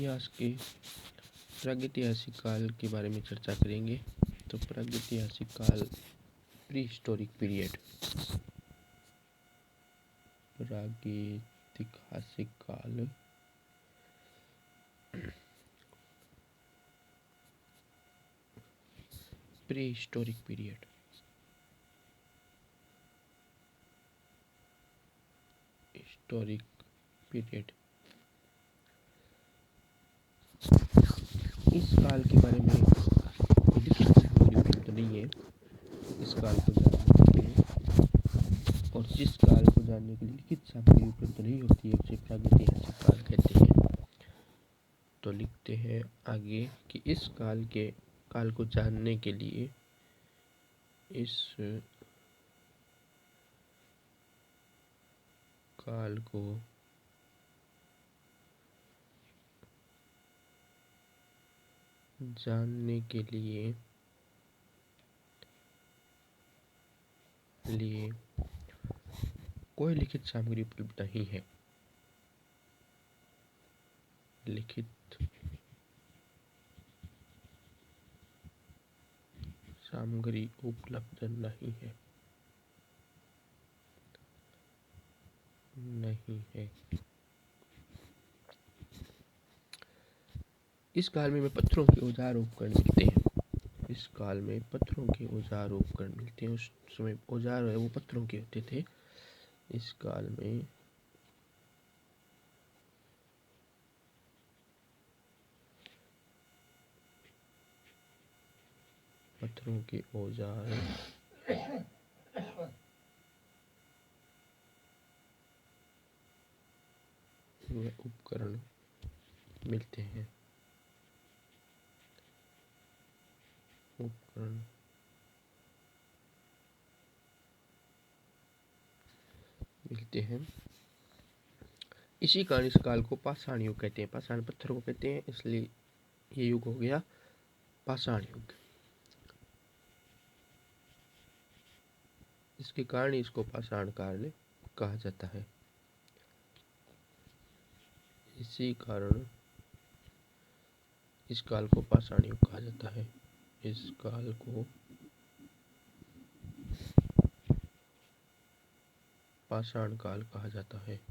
इतिहास के प्रागैतिहासिक काल के बारे में चर्चा करेंगे। तो प्रागैतिहासिक काल, प्री हिस्टोरिक पीरियड। प्रागैतिहासिक काल pre historic period. Historic period इस काल के बारे में लिखित सामग्री उपलब्ध नहीं है। इस काल को जानने के लिए और जिस काल को जानने के लिए लिखित सामग्री उपलब्ध नहीं होती है उसे प्रागैतिहासिक काल कहते हैं। तो लिखते हैं आगे कि इस काल को जानने के लिए इस काल को जानने के लिए कोई लिखित सामग्री उपलब्ध नहीं है। लिखित सामग्री उपलब्ध नहीं है। इस काल में पत्थरों के औजार उपकरण मिलते हैं। इस काल में पत्थरों के औजार उपकरण मिलते हैं। उस समय औजार है वो पत्थरों के होते थे। इस काल में पत्थरों के औजार व उपकरण मिलते हैं। इसी कारण इस काल को पाषाण युग कहते हैं। पाषाण पत्थर को कहते हैं, इसलिए ये युग हो गया पाषाण युग। इसके कारण इसको पाषाण काल कहा जाता है। इसी कारण इस काल को पाषाण युग कहा जाता है। इस काल को पाषाण काल कहा जाता है।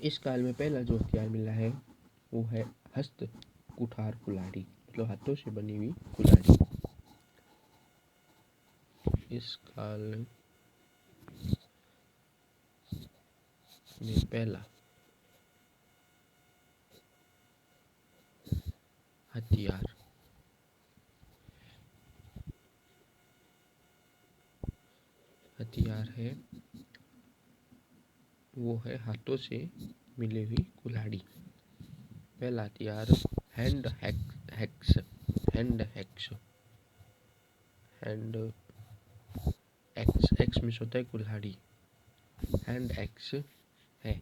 इस काल में पहला जो हथियार मिला है वो है हस्त कुठार कुल्हाड़ी, मतलब हाथों से बनी हुई कुल्हाड़ी। इस काल में पहला हथियार है वो है हाथों से मिली हुई कुल्हाड़ी। पहला हथियार हैंड एक्स में होता है कुल्हाड़ी। हैंड एक्स है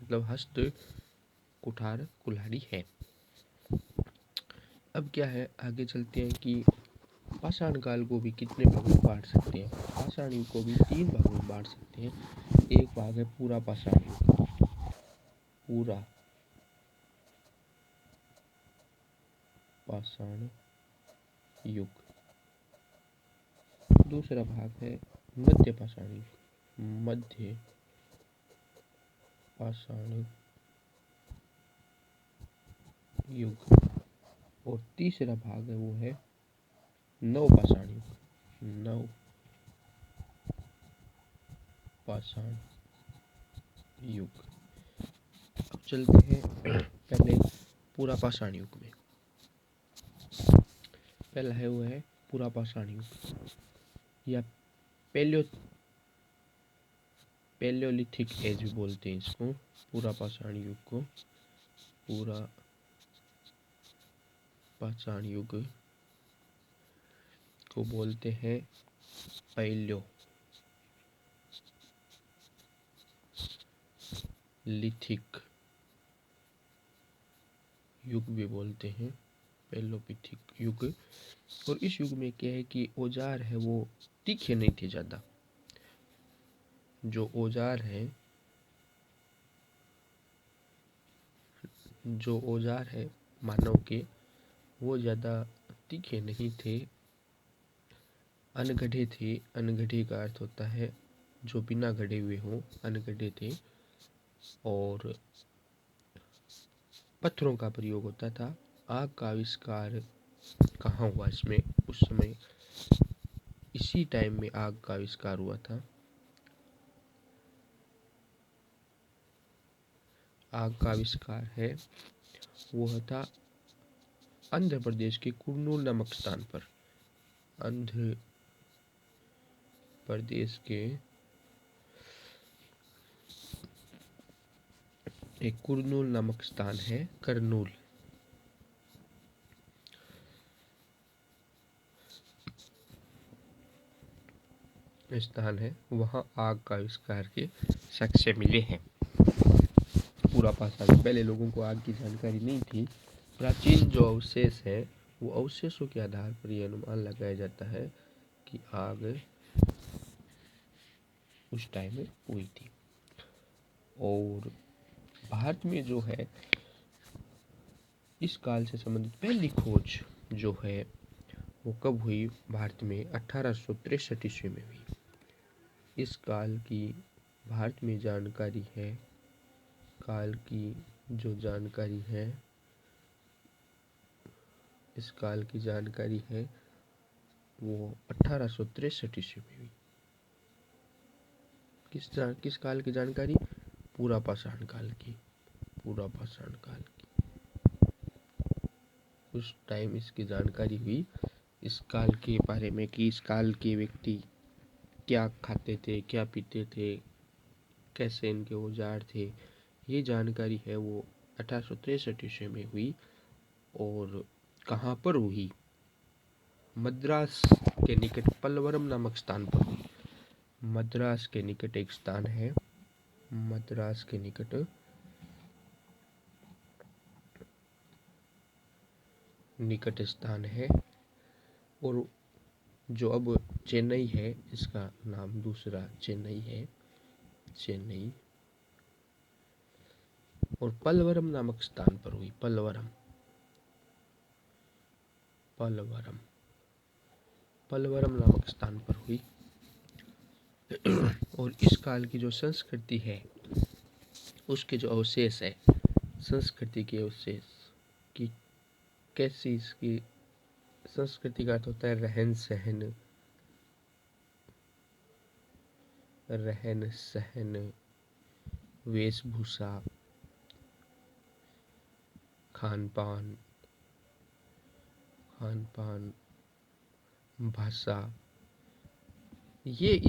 मतलब हस्त कुठार कुल्हाड़ी है। अब क्या है, आगे चलते हैं कि पाषाण काल को भी कितने भागों में बांट सकते हैं। पाषाण युग को भी 3 भागों में बांट सकते हैं। एक भाग है पूरा पाषाण युग, पूरा पाषाण युग। दूसरा भाग है मध्य पाषाण युग, मध्य पाषाण युग। और तीसरा भाग है वो है नव पाषाण युग, नव पाषाण युग। अब चलते हैं पहले पूरा पाषाण युग में। पहला है वो है पूरा पाषाण युग या पैलियोलिथिक एज भी बोलते हैं इसको। पूरा पाषाण युग को पूरा पाषाण युग को बोलते हैं पैलियोलिथिक युग भी बोलते हैं, पैलोलिथिक युग। और इस युग में क्या है कि औजार है वो तीखे नहीं थे ज़्यादा। जो औजार है मानव के, वो ज़्यादा तीखे नहीं थे, अनगढ़े थे। अनगढ़े का अर्थ होता है जो बिना गढ़े हुए हों, अनगढ़े थे। और पत्थरों का प्रयोग होता था। आग का आविष्कार कहाँ हुआ इसमें? उस समय इसी टाइम में आग का आविष्कार हुआ था। आग का आविष्कार है वो था आंध्र प्रदेश के कुर्नूल नामक स्थान पर। आंध्र प्रदेश के एक कुर्नूल नामक स्थान है, कर्नूल। स्थान है, वहाँ आग का आविष्कार के साक्ष्य मिले हैं। पूरा पाषाण, पहले लोगों को आग की जानकारी नहीं थी। प्राचीन जो अवशेष है वो अवशेषों के आधार पर यह अनुमान लगाया जाता है कि आग उस टाइम में हुई थी। और भारत में जो है इस काल से संबंधित पहली खोज जो है वो कब हुई? भारत में 1863 ईस्वी में हुई। इस काल की भारत में जानकारी है, काल की जो जानकारी है, इस काल की जानकारी है वो 1863 ईस्वी में हुई। किस काल की जानकारी? पूरा पाषाण काल की। पूरा पाषाण काल की उस टाइम इसकी जानकारी हुई, इस काल के बारे में कि इस काल के व्यक्ति क्या खाते थे, क्या पीते थे, कैसे इनके औजार थे। ये जानकारी है वो 1863 ईस्वी में हुई। और कहाँ पर हुई? मद्रास के निकट पलवरम नामक स्थान पर हुई। मद्रास के निकट एक स्थान है, मद्रास के निकट स्थान है। और जो अब चेन्नई है, इसका नाम दूसरा चेन्नई है, चेन्नई। और पलवरम नामक स्थान पर हुई, पलवरम, पलवरम, पलवरम नामक स्थान पर हुई। और इस काल की जो संस्कृति है उसके जो अवशेष है, संस्कृति के अवशेष कि कैसी इसकी संस्कृति का अर्थ होता है रहन सहन, रहन सहन, वेशभूषा, खान पान, भाषा। ये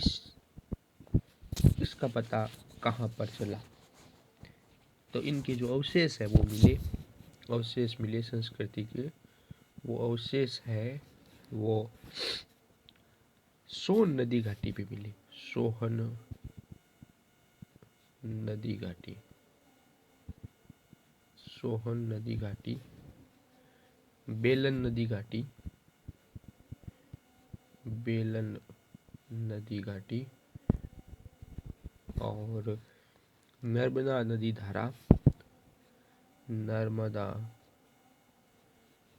इसका पता कहाँ पर चला? तो इनके जो अवशेष है वो मिले, अवशेष मिले संस्कृति के। वो अवशेष है वो सोन नदी घाटी पे मिले। सोहन नदी घाटी, सोहन नदी घाटी, बेलन नदी घाटी, बेलन नदी घाटी और नर्मदा नदी धारा, नर्मदा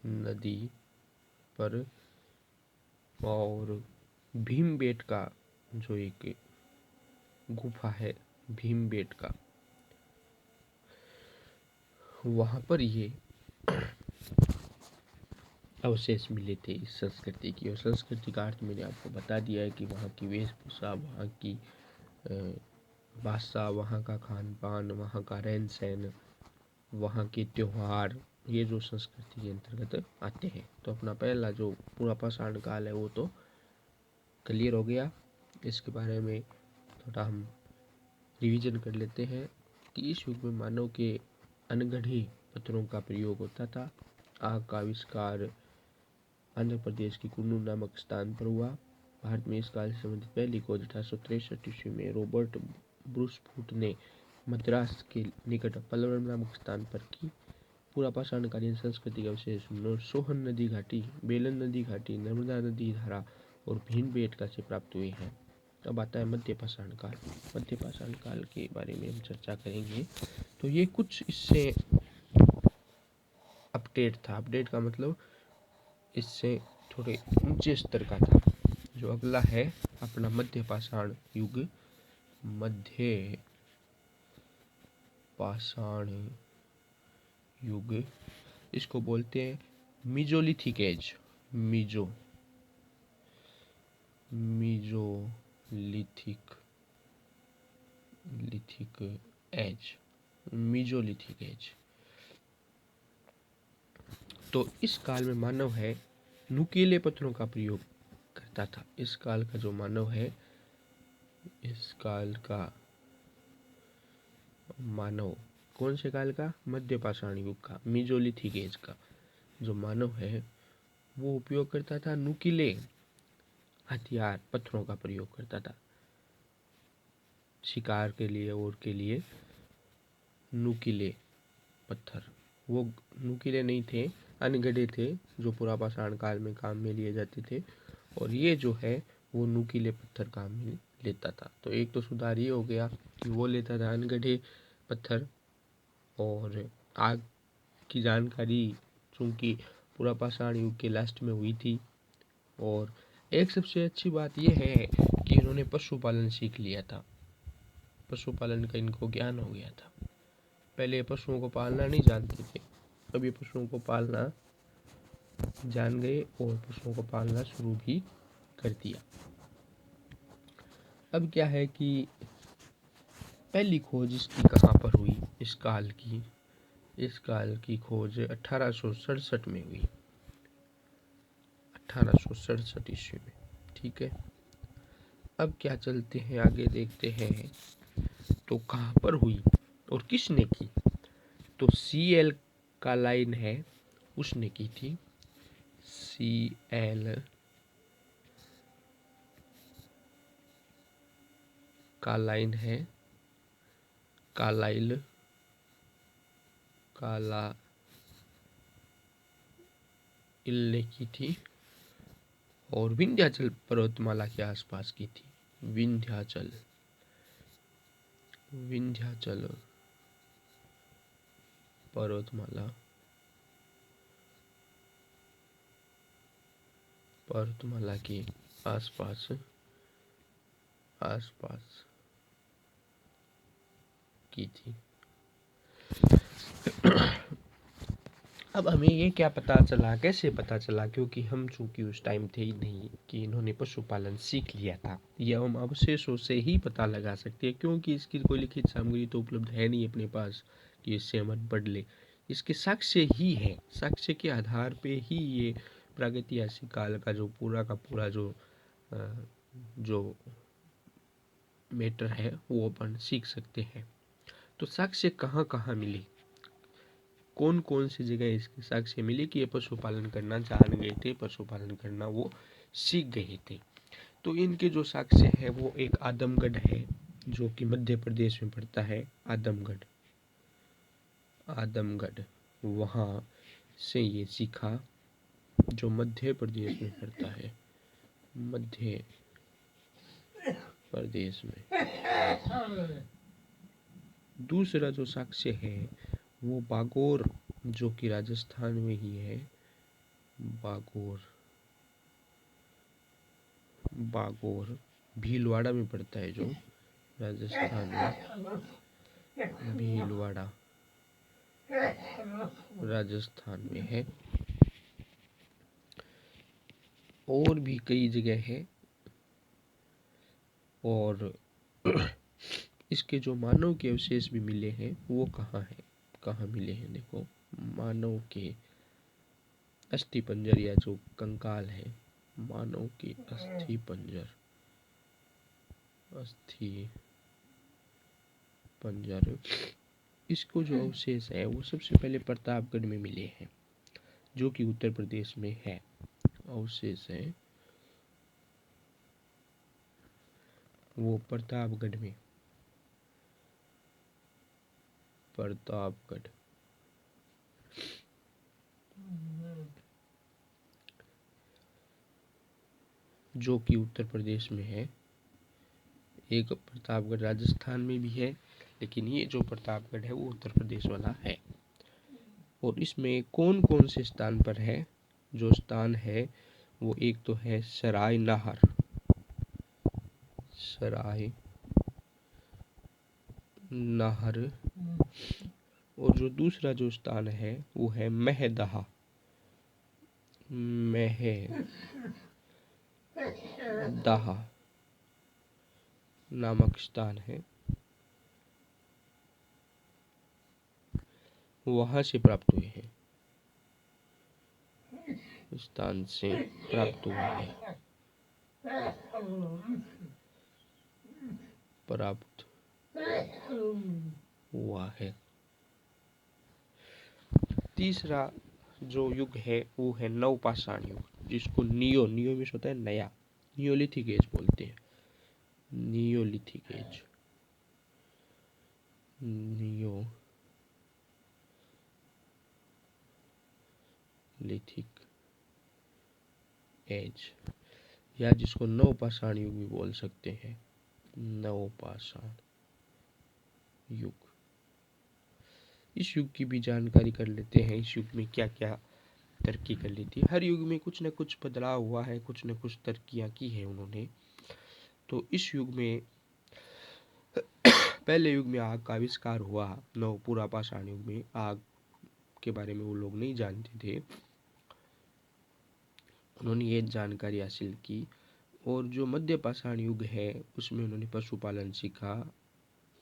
नदी पर। और भीमबेटका जो एक गुफा है, भीमबेटका, वहाँ पर ये अवशेष मिले थे इस संस्कृति की। और संस्कृति का अर्थ मैंने आपको बता दिया है कि वहाँ की वेशभूषा, वहाँ की भाषा, वहाँ का खान पान, वहाँ का रहन सहन, वहाँ के त्योहार, ये जो संस्कृति के अंतर्गत आते हैं। तो अपना पहला जो पूरा पाषाण काल है वो तो क्लियर हो गया। इसके बारे में थोड़ा हम रिवीजन कर लेते हैं कि इस युग में मानव के अनगढ़े पत्थरों का प्रयोग होता था। आग का आविष्कार आंध्र प्रदेश की कुन्नूर नामक स्थान पर हुआ। भारत में इस काल से संबंधित पहली खोज 1863 ईस्वी में रॉबर्ट ब्रूसफूट ने मद्रास के निकट पलवरम नामक स्थान पर की। पुरापाषाणकालीन संस्कृति अवशेष सोहन नदी घाटी, बेलन नदी घाटी, नर्मदा नदी धारा और भीमबेटका से प्राप्त हुए हैं। अब आता है मध्यपाषाण काल। मध्यपाषाण काल के बारे में हम चर्चा करेंगे। तो ये कुछ इससे अपडेट था। अपडेट का मतलब इससे थोड़े ऊंचे स्तर का था। जो अगला है अपना मध्यपाषाण युग। मध्यपाषाण युग इसको बोलते हैं मीजोलिथिक एज। Mesolithic as. तो इस काल में मानव है नुकीले पत्थरों का प्रयोग करता था। इस काल का जो मानव है, इस काल का मानव कौन से काल का? मध्यपाषाण युग का, मीजोलिथिक एज का जो मानव है वो उपयोग करता था, नुकीले हथियार पत्थरों का प्रयोग करता था शिकार के लिए और के लिए। नुकीले पत्थर, वो नुकीले नहीं थे, अनगढ़े थे, जो पुरापाषाण काल में काम में लिए जाते थे। और ये जो है वो नुकीले पत्थर काम में लेता था। तो एक तो सुधार ये हो गया कि वो लेता था अनगढ़े पत्थर। और आग की जानकारी चूंकि पुरापाषाण युग के लास्ट में हुई थी। और एक सबसे अच्छी बात यह है कि इन्होंने पशुपालन सीख लिया था। पशुपालन का इनको ज्ञान हो गया था। पहले पशुओं को पालना नहीं जानते थे, अब ये पशुओं को पालना जान गए और पशुओं को पालना शुरू भी कर दिया। अब क्या है कि पहली खोज इसकी कहाँ पर हुई? इस काल की खोज 1867 में हुई। 1867 ईस्वी में। ठीक है, अब क्या चलते हैं आगे, देखते हैं तो कहाँ पर हुई और किसने की? तो CL कालाइन है, उसने की थी। CL कालाइन है, कालाइल ने की थी और विंध्याचल पर्वतमाला के आसपास की थी। विंध्याचल पर्वतमाला के आसपास की थी। अब हमें ये क्या पता चला, कैसे पता चला? क्योंकि हम चूंकि उस टाइम थे ही नहीं कि इन्होंने पशुपालन सीख लिया था। यह हम अवशेषों से ही पता लगा सकते हैं, क्योंकि इसकी कोई लिखित सामग्री तो उपलब्ध है नहीं अपने पास कि इससे हम पढ़ ले। इसके साक्ष्य ही है, साक्ष्य के आधार पे ही ये प्रागैतिहासिक काल का जो पूरा का पूरा जो मैटर है वो अपन सीख सकते हैं। तो साक्ष्य कहाँ कहाँ मिले, कौन कौन सी जगह इसके साक्ष्य मिले कि ये पशुपालन करना जान गए थे, पशुपालन करना वो सीख गए थे? तो इनके जो साक्ष्य है वो एक आदमगढ़ है, जो कि मध्य प्रदेश में पड़ता है। आदमगढ़ वहाँ से ये सीखा, जो मध्य प्रदेश में पड़ता है। मध्य प्रदेश में। दूसरा जो साक्ष्य है वो बागोर, जो कि राजस्थान में ही है। बागोर भीलवाड़ा में पड़ता है, जो राजस्थान में। भीलवाड़ा राजस्थान में है। और भी कई जगह है। और इसके जो मानव के अवशेष भी मिले हैं वो कहाँ मिले हैं? देखो, मानव के अस्थि पंजर या जो कंकाल है, मानव के अस्थि पंजर, इसको जो अवशेष है वो सबसे पहले प्रतापगढ़ में मिले हैं, जो कि उत्तर प्रदेश में है। अवशेष है वो प्रतापगढ़ में। जो कि उत्तर प्रदेश में है। एक प्रतापगढ़ राजस्थान में भी है, लेकिन ये जो प्रतापगढ़ है वो उत्तर प्रदेश वाला है। और इसमें कौन कौन से स्थान पर है? जो स्थान है वो एक तो है सराय नाहर, सराय नाहर, और जो दूसरा जो स्थान है वो है महदहा, महदहा नामक स्थान है, वहां से प्राप्त हुए हैं, स्थान से प्राप्त हुआ है, प्राप्त हुआ है। तीसरा जो युग है वो है नवपाषाण युग, जिसको नियो में होता है नया, नियोलिथिक एज बोलते हैं। नियोलिथिक एज, नियोलिथिक एज, या जिसको नवपाषाण युग भी बोल सकते हैं। नवपाषाण युग, इस युग की भी जानकारी कर लेते हैं। इस युग में क्या क्या तरक्की कर ली थी। हर युग में कुछ न कुछ बदलाव हुआ है, कुछ न कुछ तरक्कियां की है उन्होंने। तो इस युग में पहले युग में आग का आविष्कार हुआ। पूरा पाषाण युग में आग के बारे में वो लोग नहीं जानते थे, उन्होंने ये जानकारी हासिल की। और जो मध्य पाषाण युग है उसमें उन्होंने पशुपालन सीखा।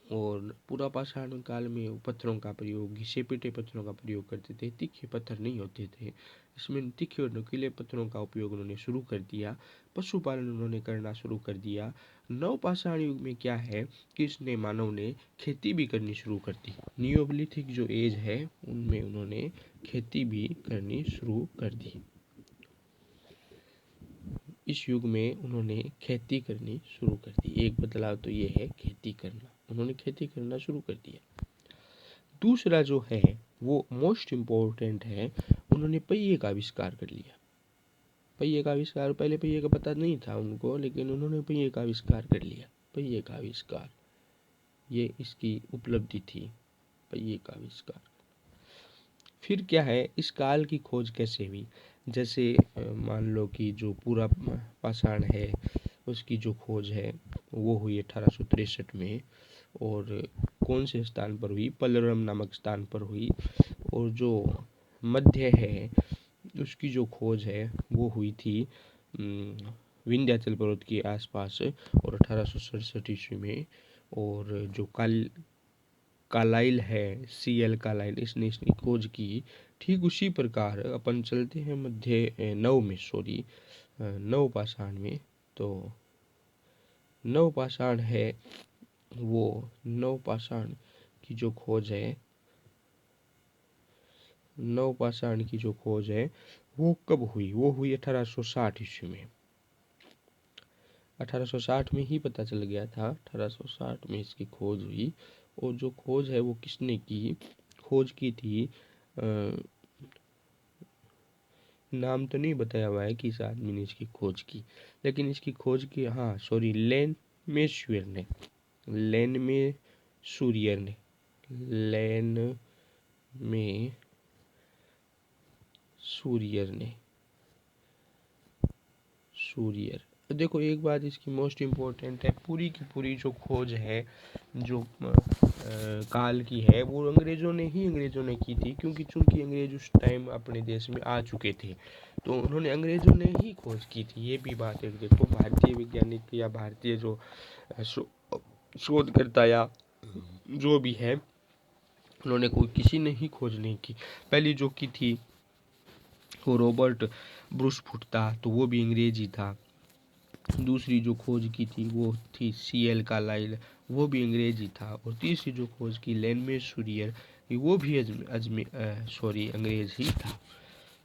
और पूरा पाषाण काल में पत्थरों का प्रयोग, घिसे पिटे पत्थरों का प्रयोग करते थे, तीखे पत्थर नहीं होते थे। इसमें तीखे और नुकीले पत्थरों का उपयोग उन्होंने शुरू कर दिया। पशुपालन उन्होंने करना शुरू कर दिया। नवपाषाण युग में क्या है कि इसने मानव ने खेती भी करनी शुरू कर दी। नियोलिथिक जो एज है उनमें उन्होंने खेती भी करनी शुरू कर दी। इस युग में उन्होंने खेती करनी शुरू कर दी। एक बदलाव तो ये है खेती करना, उन्होंने खेती करना शुरू कर दिया। दूसरा जो है वो मोस्ट इम्पोर्टेंट है, उन्होंने पहिए का आविष्कार कर लिया। पहिए का आविष्कार, पहले पहिए का पता नहीं था उनको, लेकिन उन्होंने पहिए का आविष्कार कर लिया। पहिए का आविष्कार, ये इसकी उपलब्धि थी, पहिए का आविष्कार। फिर क्या है, इस काल की खोज कैसे हुई? जैसे मान लो कि जो पूरा पाषाण है उसकी जो खोज है वो हुई 1863 में। और कौन से स्थान पर हुई? पलवरम नामक स्थान पर हुई। और जो मध्य है उसकी जो खोज है वो हुई थी विंध्याचल पर्वत के आसपास और 1867 ईस्वी में। और जो कालाइल है, CL कालाइल, इसने इसकी खोज की। ठीक उसी प्रकार अपन चलते हैं नवपाषाण में। तो नवपाषाण है वो, नवपाषाण की जो खोज है, नवपाषाण की जो खोज है वो कब हुई? वो हुई 1860 ईस्वी में। 1860 में ही पता चल गया था, 1860 में इसकी खोज हुई। और जो खोज है वो किसने की? खोज की थी, नाम तो नहीं बताया हुआ है किस आदमी ने इसकी खोज की, लेकिन इसकी खोज की, हाँ सॉरी, लेन मेस्वेयर ने, लेन में सूरियर ने, लेन में सूरियर ने, सूरियर। देखो एक बात इसकी मोस्ट इम्पोर्टेंट है, पूरी की पूरी जो खोज है जो काल की है वो अंग्रेज़ों ने की थी। क्योंकि चूंकि अंग्रेज उस टाइम अपने देश में आ चुके थे, तो उन्होंने, अंग्रेज़ों ने ही खोज की थी। ये भी बात है। देखो भारतीय वैज्ञानिक या भारतीय जो शोधकर्ता या जो भी है, उन्होंने कोई, किसी ने ही खोज नहीं की। पहली जो की थी वो रॉबर्ट ब्रूसफुट था, तो वो भी अंग्रेज ही था। दूसरी जो खोज की थी वो थी CL कालाइल, वो भी अंग्रेज ही था। और तीसरी जो खोज की लैनमे सूरियर, वो भी अंग्रेज ही था।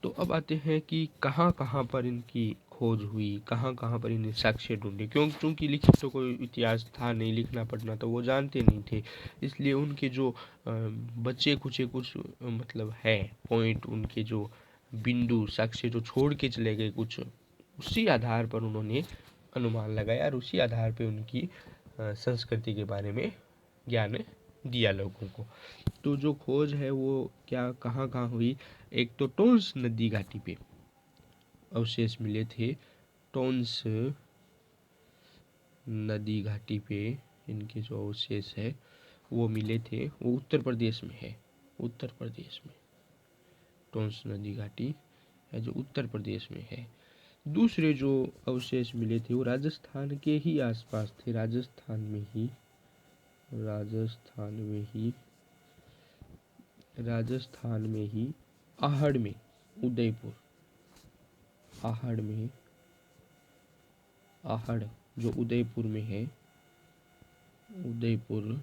तो अब आते हैं कि कहाँ कहाँ पर इनकी खोज हुई, कहाँ कहाँ पर इन्हें साक्ष्य ढूंढे। क्योंकि लिखित तो कोई इतिहास था नहीं, लिखना पढ़ना तो वो जानते नहीं थे। इसलिए उनके जो बचे कुछ मतलब है पॉइंट, उनके जो बिंदु, साक्ष्य जो छोड़ के चले गए कुछ, उसी आधार पर उन्होंने अनुमान लगाया और उसी आधार पर उनकी संस्कृति के बारे में ज्ञान दिया लोगों को। तो जो खोज है वो क्या कहाँ कहाँ हुई, एक तो टोंस नदी घाटी पे अवशेष मिले थे। टोंस नदी घाटी पे इनके जो अवशेष है वो मिले थे, वो उत्तर प्रदेश में है। उत्तर प्रदेश में टोंस नदी घाटी है जो उत्तर प्रदेश में है। दूसरे जो अवशेष मिले थे वो राजस्थान के ही आसपास थे, राजस्थान में ही आहड़ में, उदयपुर, आहड़ जो उदयपुर में है, उदयपुर।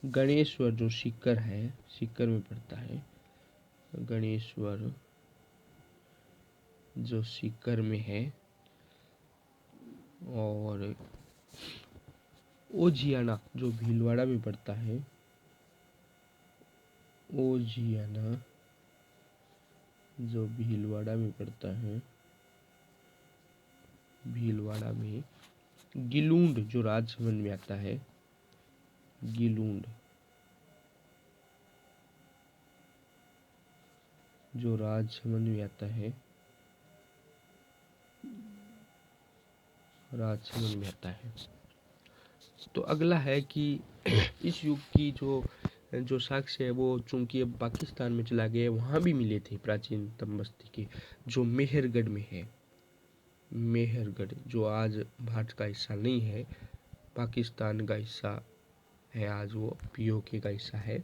गणेश्वर जो सीकर है, सीकर में पड़ता है, गणेश्वर जो सीकर में है। और ओजियाना जो भीलवाड़ा में पड़ता है, ओजियाना जो भीलवाड़ा में पड़ता है, भीलवाड़ा में। गिलूंड जो राजसमंद में आता है, गिलूंड जो राजसमंद में आता है, राजसमंद में आता है। तो अगला है कि इस युग की जो साक्ष्य है वो चूंकि अब पाकिस्तान में चला गया, वहाँ भी मिले थे प्राचीनतम बस्ती के, जो मेहरगढ़ में है। मेहरगढ़ जो आज भारत का हिस्सा नहीं है, पाकिस्तान का हिस्सा है, आज वो पीओके का हिस्सा है।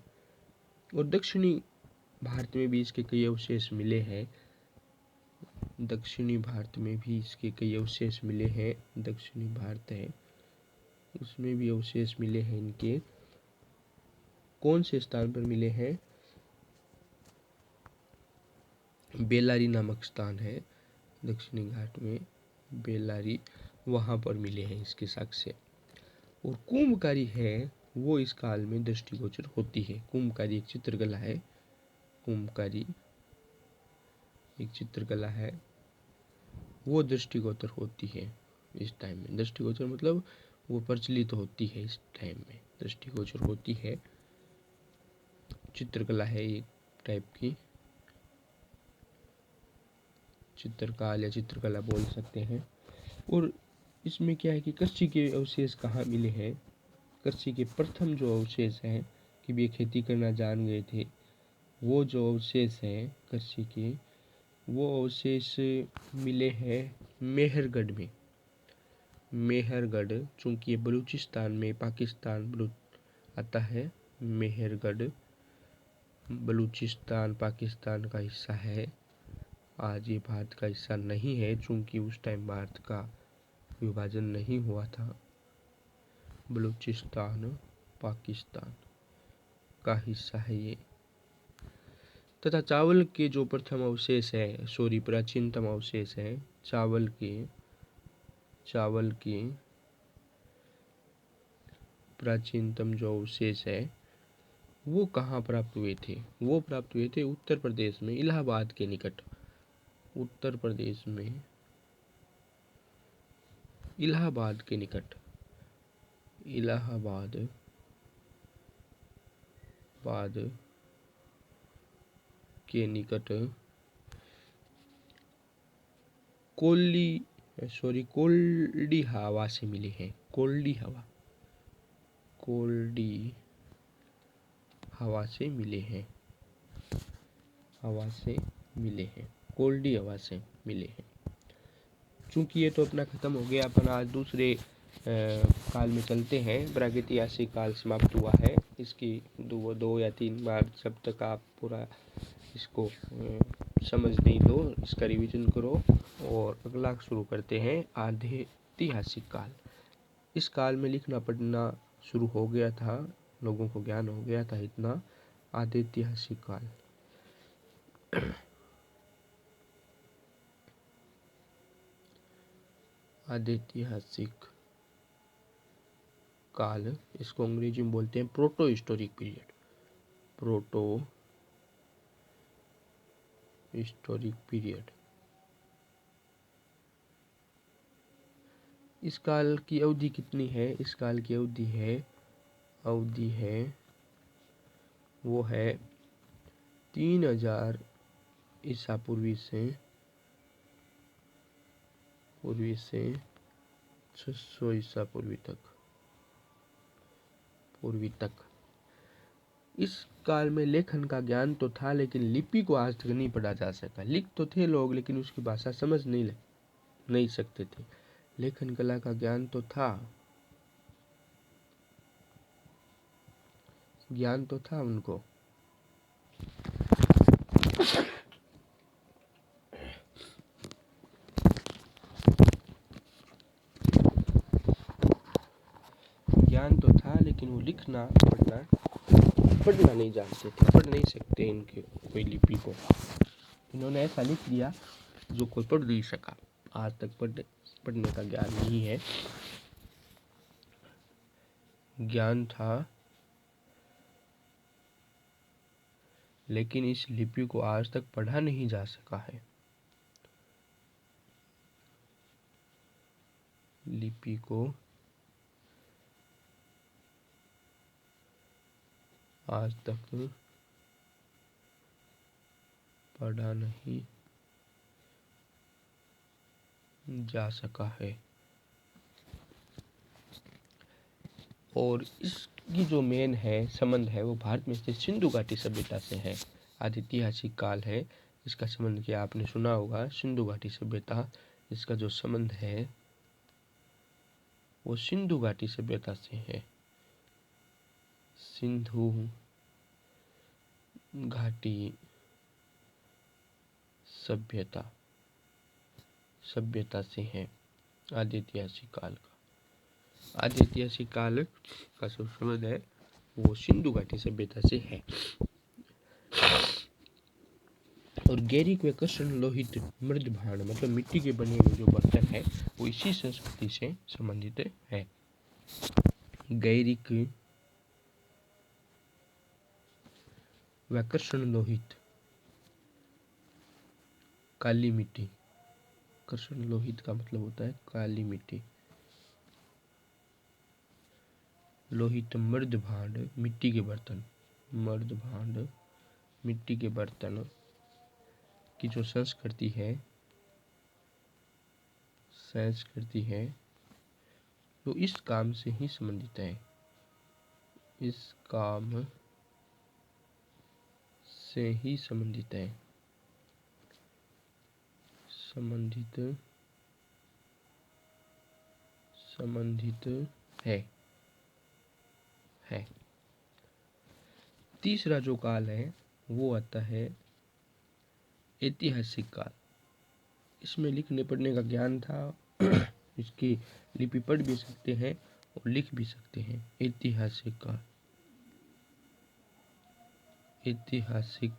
और दक्षिणी भारत में भी इसके कई अवशेष मिले हैं, दक्षिणी भारत में भी इसके कई अवशेष मिले हैं। दक्षिणी भारत है उसमें भी अवशेष मिले हैं इनके। कौन से स्थान पर मिले हैं? बेलारी नामक स्थान है दक्षिणी घाट में, बेलारी, वहाँ पर मिले हैं इसके साक्ष्य। और कुंभकारी है वो इस काल में दृष्टिगोचर होती है। कुंभकारी एक चित्रकला है, कुंभकारी एक चित्रकला है, वो दृष्टिगोचर होती है इस टाइम में। दृष्टिगोचर मतलब वो प्रचलित होती है इस टाइम में, दृष्टिगोचर होती है, चित्रकला है एक टाइप की, चित्रकाल या चित्रकला बोल सकते हैं। और इसमें क्या है कि कृषि के अवशेष कहाँ मिले हैं? कृषि के प्रथम जो अवशेष हैं कि वे खेती करना जान गए थे, वो जो अवशेष हैं कृषि के, वो अवशेष मिले हैं मेहरगढ़ में। मेहरगढ़ चूंकि ये बलूचिस्तान में, पाकिस्तान आता है, मेहरगढ़ बलूचिस्तान पाकिस्तान का हिस्सा है। आज ये भारत का हिस्सा नहीं है चूंकि उस टाइम भारत का विभाजन नहीं हुआ था। बलूचिस्तान पाकिस्तान का हिस्सा है ये। तथा चावल के जो प्रथम अवशेष है, सॉरी प्राचीनतम अवशेष है चावल के प्राचीनतम जो अवशेष है वो कहाँ प्राप्त हुए थे? वो प्राप्त हुए थे उत्तर प्रदेश में, इलाहाबाद के निकट। उत्तर प्रदेश में इलाहाबाद के निकट, इलाहाबाद के निकट कोल्डी हवा से मिले हैं। कोल्डी हवा से मिले हैं, कोल्डी हवा से मिले हैं। चूंकि ये तो अपना खत्म हो गया, अपन आज दूसरे काल में चलते हैं। प्रागैतिहासिक काल समाप्त हुआ है, इसकी दो या तीन बार जब तक आप पूरा इसको समझ नहीं लो, इसका रिवीजन करो। और अगला शुरू करते हैं आध्यैतिहासिक काल। इस काल में लिखना पढ़ना शुरू हो गया था, लोगों को ज्ञान हो गया था इतना। आध्यैतिहासिक काल, आध्यैतिहासिक काल, इसको अंग्रेजी में बोलते हैं proto historic period. Proto historic period इस काल की अवधि कितनी है? इस काल की अवधि है वो है 3000 ईसा पूर्वी से 600 ईसा पूर्वी तक। इस काल में लेखन का ज्ञान तो था, लेकिन लिपि को आज तक नहीं पढ़ा जा सका। लिख तो थे लोग, लेकिन उसकी भाषा समझ नहीं सकते थे। लेखन कला का ज्ञान तो था, उनको। ज्ञान तो था, लेकिन वो लिखना पढ़ना नहीं जानते थे, पढ़ नहीं सकते इनके कोई लिपि को। इन्होंने ऐसा लिख दिया जो कोई पढ़ नहीं सका। आज तक पढ़ने का ज्ञान नहीं है। ज्ञान था, लेकिन इस लिपि को आज तक पढ़ा नहीं जा सका है। लिपि को आज तक पढ़ा नहीं जा सका है। और इसकी जो मेन है संबंध है वो भारत में स्थित सिंधु घाटी सभ्यता से है। आदि ऐतिहासिक काल है। इसका संबंध क्या आपने सुना होगा, सिंधु घाटी सभ्यता। इसका जो संबंध है वो सिंधु घाटी सभ्यता से है। सिंधु घाटी सभ्यता से है आदि ऐतिहासिक काल का। आदि ऐतिहासिक काल का जो संबंध है वो सिंधु घाटी सभ्यता से है। और गैरिक व कृष्ण लोहित मृद भांड मतलब मिट्टी के बने हुए जो बर्तन है वो इसी संस्कृति से संबंधित है। गैरिक व कृष्ण लोहित काली मिट्टी। कृष्ण लोहित का मतलब होता है काली मिट्टी। लोहित मृद भांड मिट्टी के बर्तन। मृद भांड मिट्टी के बर्तन की जो संस्कृति है तो इस काम से ही संबंधित है। इस काम से ही संबंधित है। तीसरा जो काल है वो आता है ऐतिहासिक काल। इसमें लिखने पढ़ने का ज्ञान था। इसकी लिपि पढ़ भी सकते हैं और लिख भी सकते हैं। ऐतिहासिक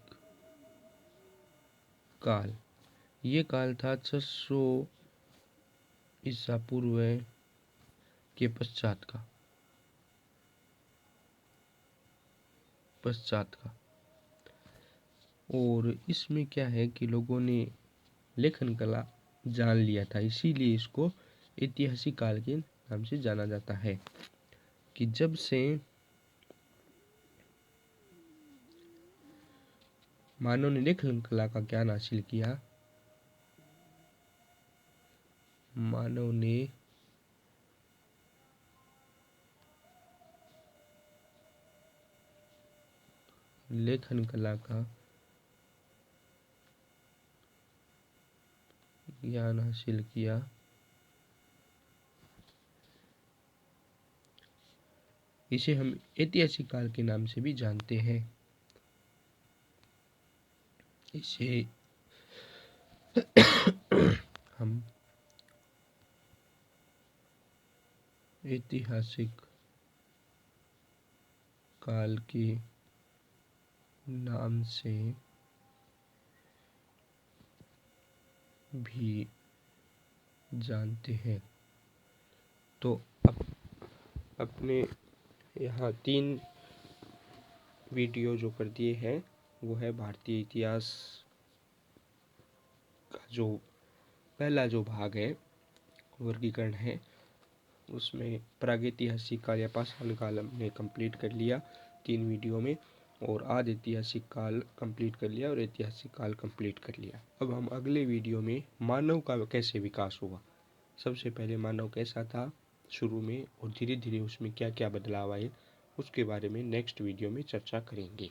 काल ये काल था 600 ईसा पूर्व के पश्चात का। और इसमें क्या है कि लोगों ने लेखन कला जान लिया था, इसीलिए इसको ऐतिहासिक काल के नाम से जाना जाता है। कि जब से मानव ने लेखन कला का ज्ञान हासिल किया, मानव ने लेखन कला का ज्ञान हासिल किया, इसे हम ऐतिहासिक काल के नाम से भी जानते हैं। इसे हम ऐतिहासिक काल के नाम से भी जानते हैं। तो अपने यहाँ 3 वीडियो जो कर दिए हैं वो है भारतीय इतिहास का जो पहला जो भाग है वर्गीकरण है, उसमें प्रागैतिहासिक काल या पाषाण काल हमने कंप्लीट कर लिया 3 वीडियो में, और आदि ऐतिहासिक काल कंप्लीट कर लिया और ऐतिहासिक काल कंप्लीट कर लिया। अब हम अगले वीडियो में मानव का कैसे विकास हुआ, सबसे पहले मानव कैसा था शुरू में और धीरे धीरे उसमें क्या क्या बदलाव आए, उसके बारे में नेक्स्ट वीडियो में चर्चा करेंगे।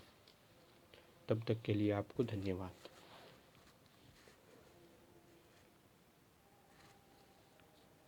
तब तक के लिए आपको धन्यवाद।